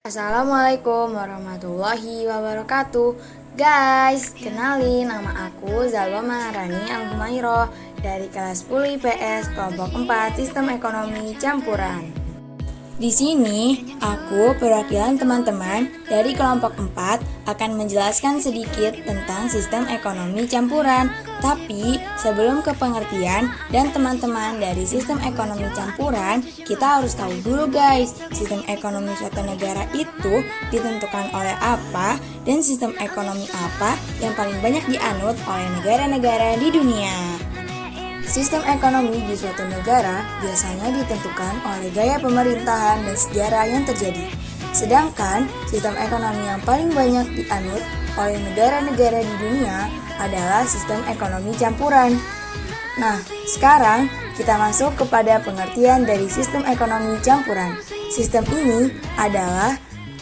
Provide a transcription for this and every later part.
Assalamualaikum warahmatullahi wabarakatuh. Guys, kenalin, nama aku Zalwa Maharani Al-Humayroh dari kelas 10 IPS kelompok 4 Sistem Ekonomi Campuran. Di sini, aku perwakilan teman-teman dari kelompok 4 akan menjelaskan sedikit tentang sistem ekonomi campuran. Tapi, sebelum ke pengertian dan teman-teman dari sistem ekonomi campuran, kita harus tahu dulu guys, sistem ekonomi suatu negara itu ditentukan oleh apa dan sistem ekonomi apa yang paling banyak dianut oleh negara-negara di dunia. Sistem ekonomi di suatu negara biasanya ditentukan oleh gaya pemerintahan dan sejarah yang terjadi. Sedangkan sistem ekonomi yang paling banyak dianut oleh negara-negara di dunia adalah sistem ekonomi campuran. Nah, sekarang kita masuk kepada pengertian dari sistem ekonomi campuran. Sistem ini adalah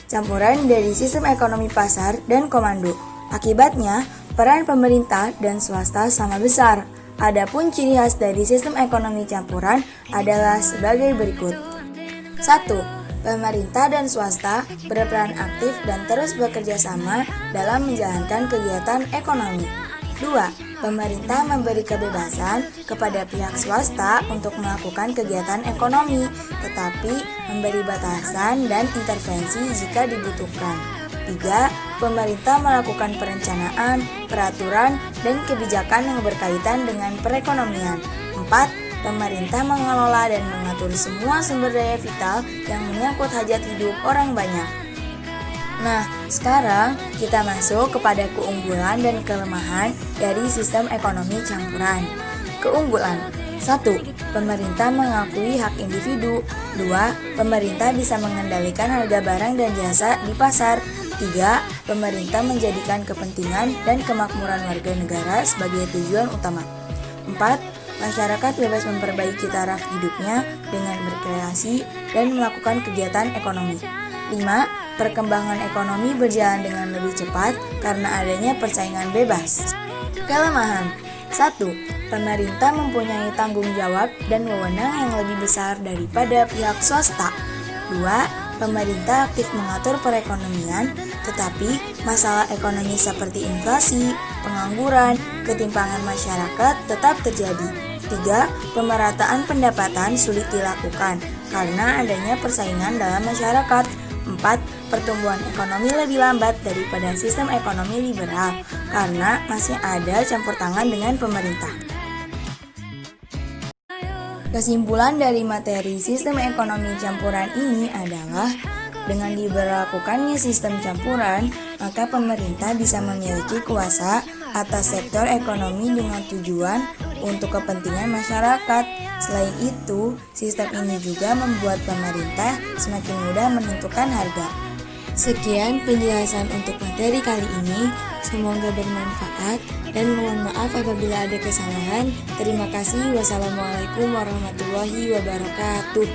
campuran dari sistem ekonomi pasar dan komando. Akibatnya, peran pemerintah dan swasta sama besar. Adapun ciri khas dari sistem ekonomi campuran adalah sebagai berikut. 1. Pemerintah dan swasta berperan aktif dan terus bekerja sama dalam menjalankan kegiatan ekonomi. 2. Pemerintah memberi kebebasan kepada pihak swasta untuk melakukan kegiatan ekonomi, tetapi memberi batasan dan intervensi jika dibutuhkan. 3. Pemerintah melakukan perencanaan, peraturan, dan kebijakan yang berkaitan dengan perekonomian. 4. Pemerintah mengelola dan mengatur semua sumber daya vital yang menyangkut hajat hidup orang banyak. Nah, sekarang kita masuk kepada keunggulan dan kelemahan dari sistem ekonomi campuran. Keunggulan 1. Pemerintah mengakui hak individu. 2. Pemerintah bisa mengendalikan harga barang dan jasa di pasar. 3. Pemerintah menjadikan kepentingan dan kemakmuran warga negara sebagai tujuan utama. 4. Masyarakat bebas memperbaiki taraf hidupnya dengan berkreasi dan melakukan kegiatan ekonomi. 5. Perkembangan ekonomi berjalan dengan lebih cepat karena adanya persaingan bebas. Kelemahan 1. Pemerintah mempunyai tanggung jawab dan wewenang yang lebih besar daripada pihak swasta. 2. Pemerintah aktif mengatur perekonomian, tetapi masalah ekonomi seperti inflasi, pengangguran, ketimpangan masyarakat tetap terjadi. 3. Pemerataan pendapatan sulit dilakukan karena adanya persaingan dalam masyarakat. 4. Pertumbuhan ekonomi lebih lambat daripada sistem ekonomi liberal karena masih ada campur tangan dengan pemerintah. Kesimpulan dari materi sistem ekonomi campuran ini adalah dengan diberlakukannya sistem campuran, maka pemerintah bisa memiliki kuasa atas sektor ekonomi dengan tujuan untuk kepentingan masyarakat. Selain itu, sistem ini juga membuat pemerintah semakin mudah menentukan harga. Sekian penjelasan untuk materi kali ini, semoga bermanfaat dan mohon maaf apabila ada kesalahan. Terima kasih. Wassalamualaikum warahmatullahi wabarakatuh.